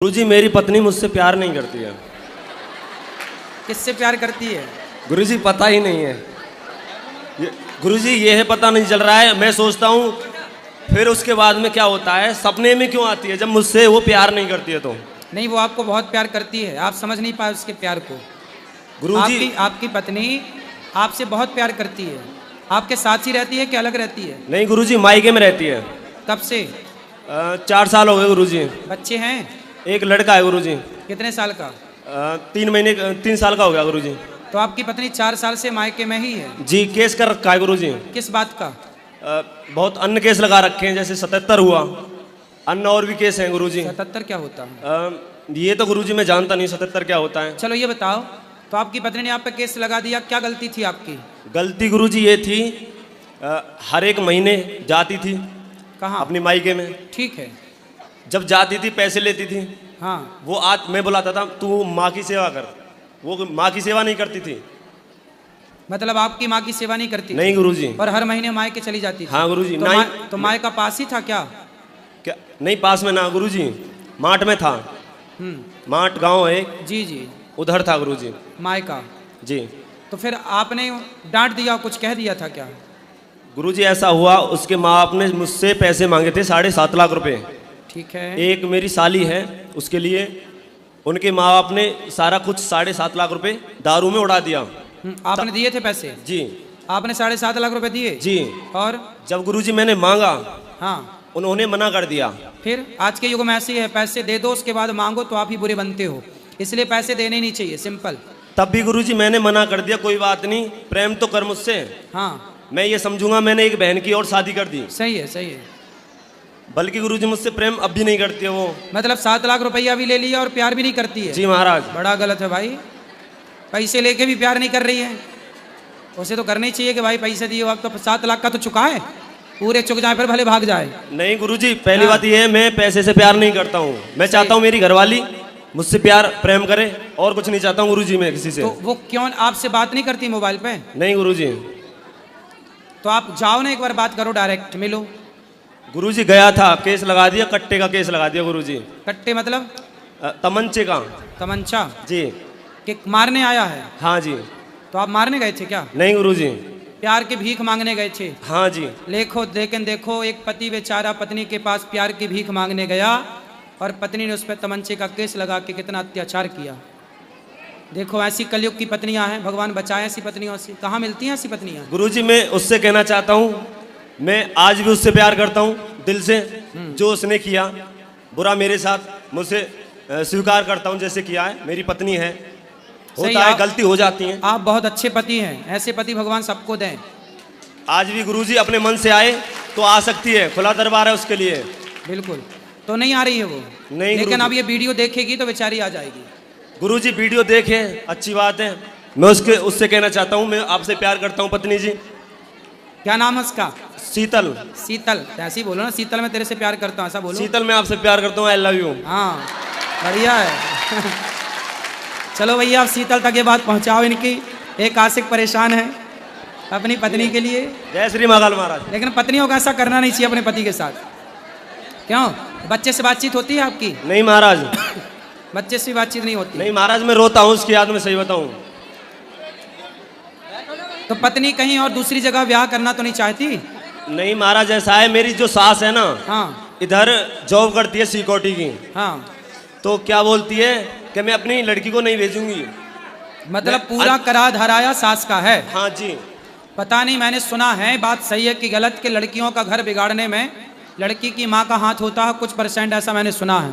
गुरुजी मेरी पत्नी मुझसे प्यार नहीं करती है। किससे प्यार करती है? गुरुजी पता ही नहीं है। गुरुजी ये है पता नहीं चल रहा है। मैं सोचता हूँ फिर उसके बाद में क्या होता है, सपने में क्यों आती है जब मुझसे वो प्यार नहीं करती है तो। नहीं, वो आपको बहुत प्यार करती है, आप समझ नहीं पाए उसके प्यार को। गुरुजी आपकी पत्नी आपसे बहुत प्यार करती है। आपके साथ ही रहती है कि अलग रहती है? नहीं गुरुजी, मायके में रहती है। कब से? 4 साल हो गए गुरुजी। बच्चे हैं? एक लड़का है गुरुजी। कितने साल का? 3 साल का हो गया गुरुजी। तो आपकी पत्नी 4 साल से मायके में ही है? जी, केस कर रखा है गुरुजी। किस बात का? बहुत अन्य केस लगा रखे हैं, जैसे 77 हुआ, अन्य और भी केस हैं गुरुजी। 77 क्या होता है? ये तो गुरुजी मैं जानता नहीं 77 क्या होता है। चलो ये बताओ, तो आपकी पत्नी ने आप पे केस लगा दिया, क्या गलती थी आपकी? गलती गुरुजी ये थी, हर एक महीने जाती थी कहाँ? अपनी मायके में। ठीक है। जब जाती थी पैसे लेती थी। हाँ। वो आज मैं बुलाता था तू माँ की सेवा कर, वो माँ की सेवा नहीं करती थी। मतलब आपकी माँ की सेवा नहीं करती? नहीं गुरुजी। और हर महीने मायके चली जाती थी? हाँ गुरुजी। तो माँ का पास ही था क्या? क्या नहीं, पास में ना गुरुजी, माठ में था। माठ गांव है। जी जी, उधर था गुरुजी। मायका जी। तो फिर आपने डांट दिया, कुछ कह दिया था क्या? गुरुजी ऐसा हुआ, उसके माँ बाप ने मुझसे पैसे मांगे थे 7.5 लाख रुपए। ठीक है। एक मेरी साली है, उसके लिए उनके माँ बाप ने सारा कुछ 7.5 लाख रुपए दारू में उड़ा दिया। आपने दिए थे पैसे? जी। आपने 7.5 लाख रुपए दिए? जी। और जब गुरुजी मैंने मांगा, हाँ, उन्होंने मना कर दिया। फिर आज के युग में ऐसी है, पैसे दे दो उसके बाद मांगो तो आप ही बुरे बनते हो, इसलिए पैसे देने ही नहीं चाहिए, सिंपल। तब भी गुरुजी मैंने मना कर दिया, कोई बात नहीं, प्रेम तो कर मुझसे। हाँ, मैं ये समझूंगा मैंने एक बहन की और शादी कर दी। सही है, सही है। बल्कि गुरुजी मुझसे प्रेम अब भी नहीं करती है वो। मतलब 7 लाख रुपया भी ले लिया और प्यार भी नहीं करती है? जी महाराज। बड़ा गलत है भाई, पैसे लेके भी प्यार नहीं कर रही है। उसे तो करना ही चाहिए कि भाई पैसे दिए, अब तो 7 लाख का तो चुका है, पूरे चुक जाए फिर भले भाग जाए। नहीं गुरुजी, पहली बात ये है, मैं पैसे से प्यार नहीं करता हूँ। मैं चाहता हूँ मेरी घरवाली मुझसे प्यार प्रेम करे, और कुछ नहीं चाहता हूँ गुरुजी मैं किसी से। तो वो क्यों आपसे बात नहीं करती मोबाइल पे? नहीं गुरुजी। तो आप जाओ ना, एक बार बात करो, डायरेक्ट मिलो। गुरुजी गया था, केस लगा दिया, कट्टे का केस लगा दिया गुरुजी। कट्टे मतलब? तमंचे का। तमंचा? जी। कि मारने आया है? हाँ जी। तो आप मारने गए थे क्या? नहीं गुरुजी। प्यार की भीख मांगने गए थे? हाँ जी। लेकिन देखो, एक पति बेचारा पत्नी के पास प्यार की भीख मांगने गया और पत्नी ने उस पर तमंचे का केस लगा के कितना अत्याचार किया। देखो, ऐसी कलयुग की पत्नियां हैं, भगवान बचाए ऐसी पत्नियों से। कहाँ मिलती हैं ऐसी पत्नियां? गुरुजी मैं उससे कहना चाहता हूँ, मैं आज भी उससे प्यार करता हूँ दिल से। जो उसने किया बुरा मेरे साथ, मुझसे स्वीकार करता हूँ जैसे किया है। मेरी पत्नी है, होता है, गलती हो जाती है। आप बहुत अच्छे पति हैं, ऐसे पति भगवान सबको दें। आज भी गुरुजी अपने मन से आए तो आ सकती है, खुला दरबार है उसके लिए। बिल्कुल। तो नहीं आ रही है वो? नहीं, लेकिन अब ये वीडियो देखेगी तो बेचारी आ जाएगी। गुरुजी वीडियो देखे, अच्छी बात है। मैं उससे कहना चाहता हूँ, मैं आपसे प्यार करता हूँ पत्नी जी। क्या नाम है उसका? शीतल। शीतल? ऐसे ही बोलो ना, शीतल मैं तेरे से प्यार करता हूँ, ऐसा बोलो। शीतल मैं आपसे प्यार करता हूँ, आई लव यू। हाँ, बढ़िया है। चलो भैया, आप शीतल तक ये बात पहुँचाओ इनकी। एक आशिक परेशान है अपनी पत्नी के लिए। जय श्री महाकाल महाराज। लेकिन पत्नियों को ऐसा करना नहीं चाहिए अपने पति के साथ। क्यों? बच्चे से बातचीत होती है आपकी? नहीं महाराज। बच्चे से बातचीत नहीं होती? नहीं महाराज, मैं रोता हूँ उसकी याद में, सही बताऊँ। तो पत्नी कहीं और दूसरी जगह ब्याह करना तो नहीं चाहती? नहीं महाराज, ऐसा है, मेरी जो सास है ना, हाँ, इधर जॉब करती है सिक्योरिटी की। हाँ। तो क्या बोलती है कि मैं अपनी लड़की को नहीं भेजूंगी। मतलब पूरा करा धराया सास का है? हाँ जी। पता नहीं, मैंने सुना है, बात सही है कि गलत, के लड़कियों का घर बिगाड़ने में लड़की की माँ का हाथ होता है, कुछ % ऐसा मैंने सुना है।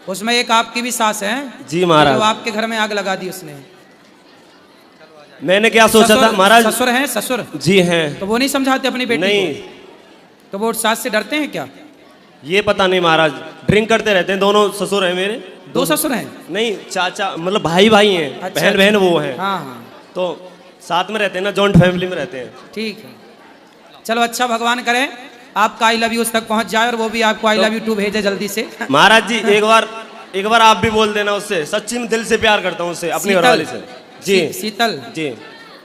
उसमें एक आपकी भी सास है? जी महाराज। जो आपके घर में आग लगा दी उसने। मैंने क्या सोचा था महाराज? ससुर हैं? ससुर? जी हैं। तो वो नहीं समझाते अपनी बेटी नहीं को? तो वो सास से डरते हैं क्या? ये पता नहीं महाराज, ड्रिंक करते रहते हैं। दोनों ससुर हैं मेरे। 2 ससुर हैं? नहीं, चाचा, मतलब भाई भाई हैं। अच्छा, बहन बहन वो हैं। हाँ हाँ। तो साथ में रहते हैं ना, जॉइंट फैमिली में रहते हैं। ठीक है, चलो अच्छा, भगवान करे आपका आई लव यू उस तक पहुंच जाए और वो भी आपको आई लव यू 2 भेजे जल्दी से। महाराज जी एक बार आप भी बोल देना उससे, सच्ची में दिल से प्यार करता हूँ उससे, अपनी घरवाली से। जी। शीतल जी।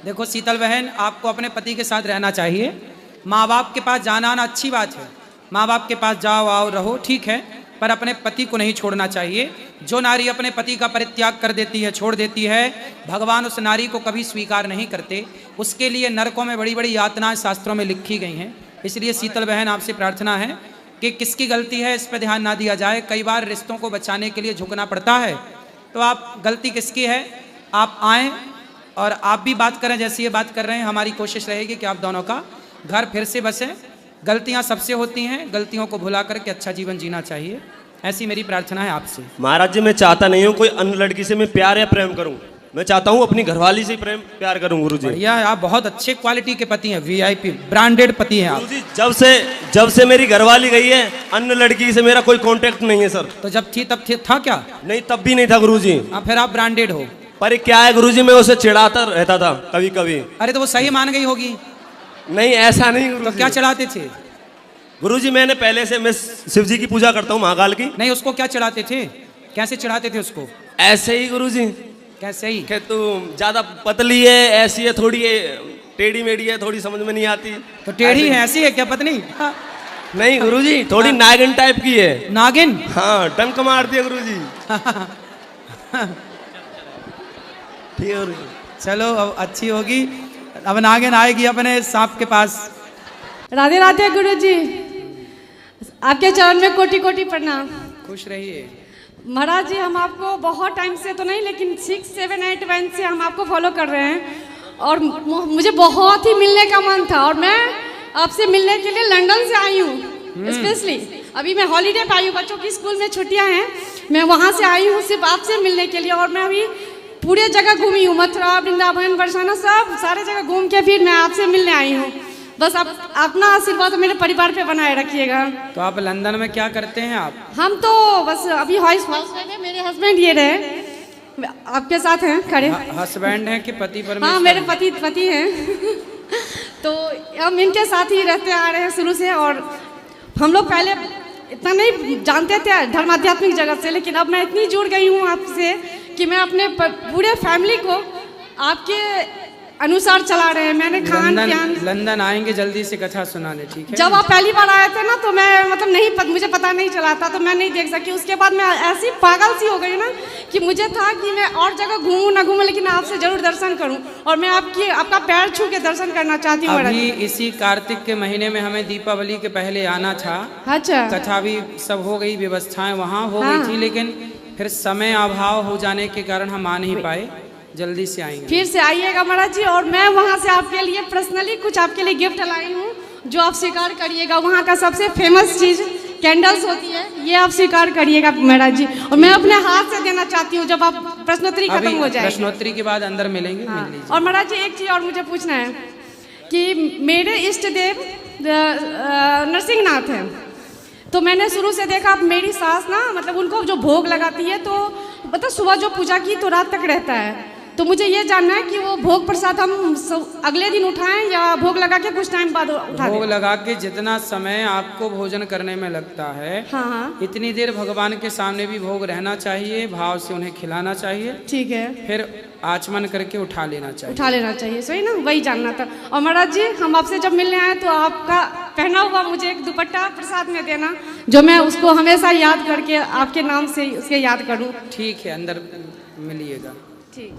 देखो शीतल बहन, आपको अपने पति के साथ रहना चाहिए। माँ बाप के पास जाना आना अच्छी बात है, माँ बाप के पास जाओ आओ रहो, ठीक है, पर अपने पति को नहीं छोड़ना चाहिए। जो नारी अपने पति का परित्याग कर देती है, छोड़ देती है, भगवान उस नारी को कभी स्वीकार नहीं करते। उसके लिए नरकों में बड़ी बड़ी यातनाएं शास्त्रों में लिखी गई हैं। इसलिए शीतल बहन आपसे प्रार्थना है कि किसकी गलती है इस पर ध्यान ना दिया जाए। कई बार रिश्तों को बचाने के लिए झुकना पड़ता है, तो आप गलती किसकी है, आप आएँ और आप भी बात करें जैसी ये बात कर रहे हैं। हमारी कोशिश रहेगी कि आप दोनों का घर फिर से बसे। गलतियां सबसे होती हैं, गलतियों को भुला करके अच्छा जीवन जीना चाहिए, ऐसी मेरी प्रार्थना है आपसे। महाराज जी, मैं चाहता नहीं हूँ कोई अन्य लड़की से मैं प्यार या प्रेम करूँ, मैं चाहता हूँ अपनी घरवाली से प्रेम प्यार करूँ। गुरु जी बढ़िया है, आप बहुत अच्छे क्वालिटी के पति हैं, वीआईपी ब्रांडेड पति हैं आप। गुरु जी, जब से मेरी घरवाली गई है, अन्य लड़की से मेरा कोई कांटेक्ट नहीं है सर। तो जब थी तब था क्या? नहीं, तब भी नहीं था गुरु जी। फिर आप ब्रांडेड हो। पर क्या है गुरु जी, मैं उसे चिढ़ाता रहता था कभी कभी। अरे तो वो सही मान गई होगी। नहीं, ऐसा नहीं गुरु तो जी। क्या चढ़ाते थे? गुरु जी, मैंने पहले से, मैं शिव जी की पूजा करता हूँ, महाकाल की। नहीं, उसको क्या चढ़ाते थे, कैसे चढ़ाते थे उसको? ऐसे ही गुरु जी। कैसे ही? कि तू ज्यादा पतली है, ऐसी है, थोड़ी टेढ़ी मेढ़ी है, थोड़ी समझ में नहीं आती। तो टेढ़ी है, ऐसी है क्या पत्नी? नहीं गुरु जी, थोड़ी नागिन टाइप की है। नागिन? हाँ, डंक मारती है गुरु जी। ठीक है गुरु जी। चलो अब अच्छी होगी, अब नागिन आएगी अपने सांप के पास। राधे राधे गुरु जी, आपके चरण में कोटि कोटि प्रणाम। खुश रहिए महाराज जी। हम आपको बहुत टाइम से तो नहीं, लेकिन 6, 7, 8 वन से हम आपको फॉलो कर रहे हैं और मुझे बहुत ही मिलने का मन था और मैं आपसे मिलने के लिए लंदन से आई हूँ स्पेशली। अभी मैं हॉलीडे पे आई हूँ, बच्चों की स्कूल में छुट्टियाँ हैं, मैं वहाँ से आई हूँ सिर्फ आपसे मिलने के लिए। और मैं अभी पूरे जगह घूमी हूँ, मथुरा, वृंदावन, बरसाना, सब सारे जगह घूम के फिर मैं आपसे मिलने आई हूँ। बस आप अपना आशीर्वाद मेरे परिवार पे बनाए रखिएगा। तो आप लंदन में क्या करते हैं आप? हम तो बस अभी हाउस वाइफ है, मेरे हस्बैंड ये रहे आपके साथ हैं खड़े। हस्बैंड हैं कि पति परमेश्वर? हाँ, मेरे पति हैं। तो हम इनके साथ ही रहते आ रहे हैं शुरू से। और हम लोग पहले इतना नहीं जानते थे धर्म आध्यात्मिक जगत से, लेकिन अब मैं इतनी जुड़ गई हूँ आपसे कि मैं अपने पूरे फैमिली को आपके अनुसार चला रहे हैं। मैंने खान पान। लंदन आएंगे जल्दी से कथा सुनाने, ठीक है? जब आप पहली बार आए थे ना, तो मैं मतलब मुझे पता नहीं चला था, तो मैं नहीं देख सकी। उसके बाद मैं ऐसी पागल सी हो गई ना कि मुझे था कि मैं और जगह घूमूं ना घूमूं, लेकिन आपसे जरूर दर्शन करूं। और मैं आपका पैर छू के दर्शन करना चाहती हूँ। अभी इसी कार्तिक के महीने में हमें दीपावली के पहले आना था। अच्छा। कथा भी सब हो गई, व्यवस्थाएं वहाँ हो गई थी, लेकिन फिर समय अभाव हो जाने के कारण हम आ नहीं पाए। जल्दी से आएंगे। फिर से आइएगा महाराज जी। और मैं वहाँ से आपके लिए पर्सनली कुछ आपके लिए गिफ्ट लाई हूँ, जो आप स्वीकार करिएगा। वहाँ का सबसे फेमस चीज कैंडल्स होती है, ये आप स्वीकार करिएगा महाराज जी। और मैं अपने हाथ से देना चाहती हूँ जब आप प्रश्नोत्तरी खत्म हो जाए। प्रश्नोत्तरी के बाद अंदर मिलेंगे। हाँ। और महाराज जी, एक चीज और मुझे पूछना है कि मेरे इष्ट देव नरसिंहनाथ हैं, तो मैंने शुरू से देखा मेरी सास ना, मतलब उनको जो भोग लगाती है, तो मतलब सुबह जो पूजा की तो रात तक रहता है। तो मुझे ये जानना है कि वो भोग प्रसाद हम अगले दिन उठाएं या भोग लगा के कुछ टाइम बाद उठा दें? भोग लगा के जितना समय आपको भोजन करने में लगता है, हाँ, इतनी देर भगवान के सामने भी भोग रहना चाहिए, भाव से उन्हें खिलाना चाहिए। ठीक है। फिर आचमन करके उठा लेना चाहिए। सही ना, वही जानना था। और महाराज जी, हम आपसे जब मिलने आए तो आपका पहना हुआ मुझे एक दुपट्टा प्रसाद में देना, जो मैं उसको हमेशा याद करके आपके नाम से उसके याद करूं। ठीक है, अंदर मिलिएगा। ठीक।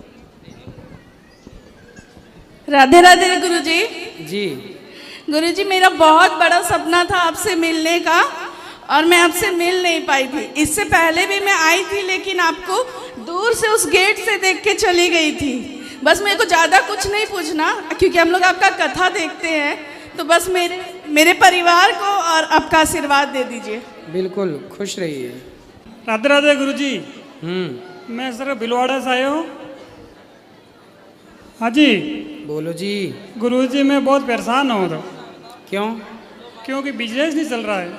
राधे राधे गुरुजी। जी गुरुजी, मेरा बहुत बड़ा सपना था आपसे मिलने का, और मैं आपसे मिल नहीं पाई थी। इससे पहले भी मैं आई थी, लेकिन आपको दूर से उस गेट से देख के चली गई थी। बस मेरे को ज़्यादा कुछ नहीं पूछना, क्योंकि हम लोग आपका कथा देखते हैं, तो बस मेरे परिवार को और आपका आशीर्वाद दे दीजिए। बिल्कुल, खुश रहिए। राधे राधे गुरुजी। मैं सर भिलवाड़ा से आया हूँ। हाँ जी। बोलो जी। गुरुजी, मैं बहुत परेशान हूँ। तो क्यों? क्योंकि बिजनेस नहीं चल रहा है।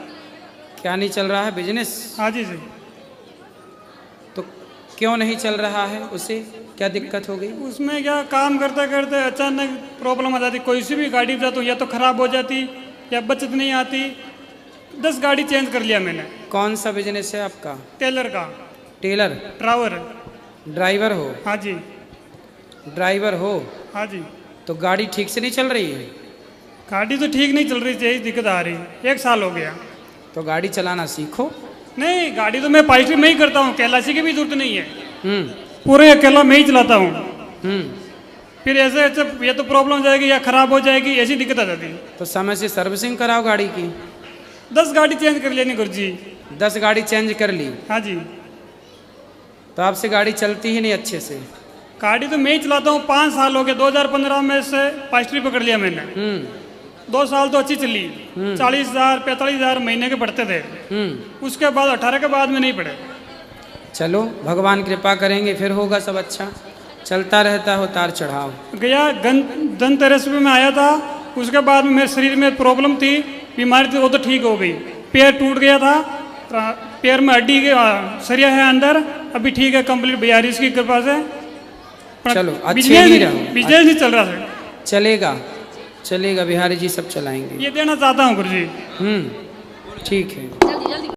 क्या नहीं चल रहा है? बिजनेस? हाँ जी जी। तो क्यों नहीं चल रहा है? उसे क्या दिक्कत हो गई? उसमें क्या, काम करते करते अचानक प्रॉब्लम आ जाती। कोई सी भी गाड़ी जाता हूँ, या तो खराब हो जाती या बचत नहीं आती। 10 गाड़ी चेंज कर लिया मैंने। कौन सा बिजनेस है आपका? टेलर का। टेलर? ड्राइवर हो? हाँ जी। ड्राइवर हो? हाँ जी। तो गाड़ी ठीक से नहीं चल रही है? गाड़ी तो ठीक नहीं चल रही थी, दिक्कत आ रही है। 1 साल हो गया। तो गाड़ी चलाना सीखो। नहीं, गाड़ी तो मैं पाइस्ट्री में ही करता हूँ, कैलाशी की भी जरूरत नहीं है, हम्म पूरे अकेला मैं ही चलाता हूँ। हम्म फिर ऐसे ऐसे ये तो प्रॉब्लम हो जाएगी या खराब हो जाएगी, ऐसी दिक्कत आ जाती है। तो समय से सर्विसिंग कराओ गाड़ी की। 10 गाड़ी चेंज कर लेनी गुरुजी। 10 गाड़ी चेंज कर ली हाँ जी, तो आपसे गाड़ी चलती ही नहीं अच्छे से। गाड़ी तो मैं ही चलाता हूँ, 5 साल हो गए। 2015 में से पाइस्ट्री पकड़ लिया मैंने। 2 साल तो अच्छी चली, 40,000 45,000 महीने के पड़ते थे। उसके बाद 18 के बाद में नहीं पड़े। चलो भगवान कृपा करेंगे, फिर होगा सब अच्छा, चलता रहता है उतार चढ़ाव। गया धनतेरस में आया था, उसके बाद में मेरे शरीर में प्रॉब्लम थी, बीमारी थी, वो तो ठीक हो गई। पैर टूट गया था, पैर में हड्डी के सरिया है अंदर, अभी ठीक है कंप्लीट BRS की कृपा से। चलो अच्छे ही रहो, बिजनेस नहीं चल रहा सर। चलेगा चलेगा, बिहारी जी सब चलाएंगे। ये देना चाहता हूँ गुरुजी। ठीक है।